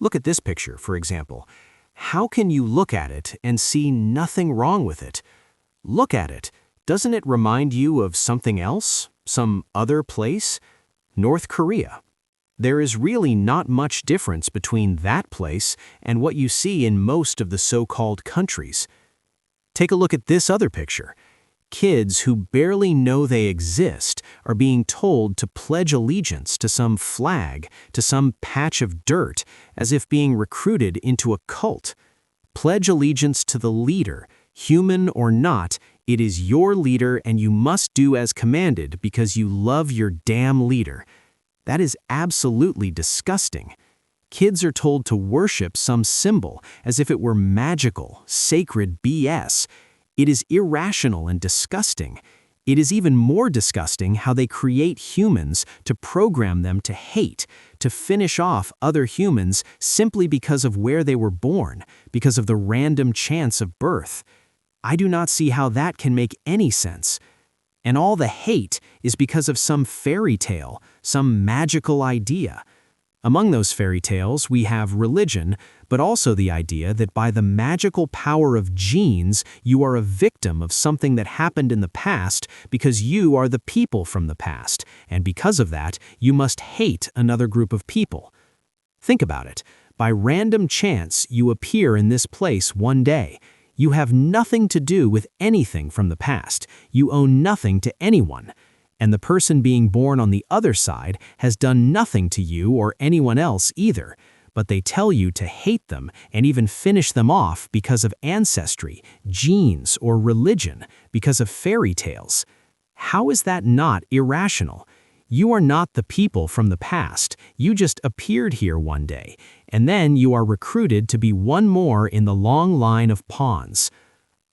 Look at this picture, for example. How can you look at it and see nothing wrong with it? Look at it. Doesn't it remind you of something else? Some other place? North Korea. There is really not much difference between that place and what you see in most of the so-called countries. Take a look at this other picture. Kids who barely know they exist are being told to pledge allegiance to some flag, to some patch of dirt, as if being recruited into a cult. Pledge allegiance to the leader. Human or not, it is your leader and you must do as commanded because you love your damn leader. That is absolutely disgusting. Kids are told to worship some symbol as if it were magical, sacred BS. It is irrational and disgusting. It is even more disgusting how they create humans to program them to hate, to finish off other humans simply because of where they were born, because of the random chance of birth. I do not see how that can make any sense. And all the hate is because of some fairy tale, some magical idea. Among those fairy tales, we have religion, but also the idea that by the magical power of genes, you are a victim of something that happened in the past because you are the people from the past, and because of that, you must hate another group of people. Think about it. By random chance, you appear in this place one day. You have nothing to do with anything from the past. You owe nothing to anyone. And the person being born on the other side has done nothing to you or anyone else either, but they tell you to hate them and even finish them off because of ancestry, genes, or religion, because of fairy tales. How is that not irrational? You are not the people from the past. You just appeared here one day, and then you are recruited to be one more in the long line of pawns.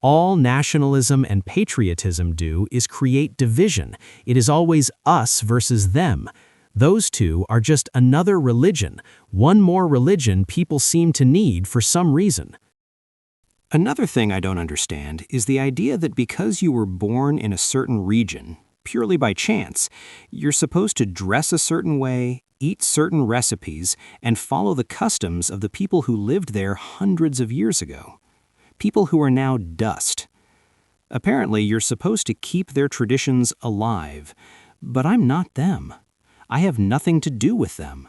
All nationalism and patriotism do is create division. It is always us versus them. Those two are just another religion, one more religion people seem to need for some reason. Another thing I don't understand is the idea that because you were born in a certain region, purely by chance, you're supposed to dress a certain way, eat certain recipes, and follow the customs of the people who lived there hundreds of years ago. People who are now dust. Apparently, you're supposed to keep their traditions alive, but I'm not them. I have nothing to do with them.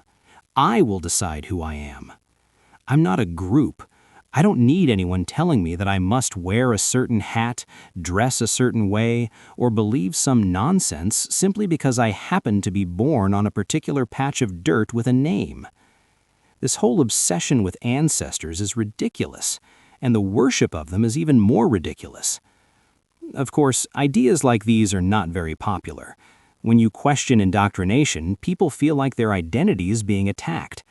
I will decide who I am. I'm not a group. I don't need anyone telling me that I must wear a certain hat, dress a certain way, or believe some nonsense simply because I happen to be born on a particular patch of dirt with a name. This whole obsession with ancestors is ridiculous, and the worship of them is even more ridiculous. Of course, ideas like these are not very popular. When you question indoctrination, people feel like their identity is being attacked.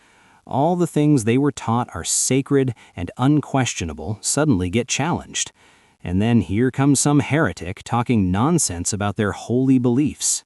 All the things they were taught are sacred and unquestionable suddenly get challenged. And then here comes some heretic talking nonsense about their holy beliefs.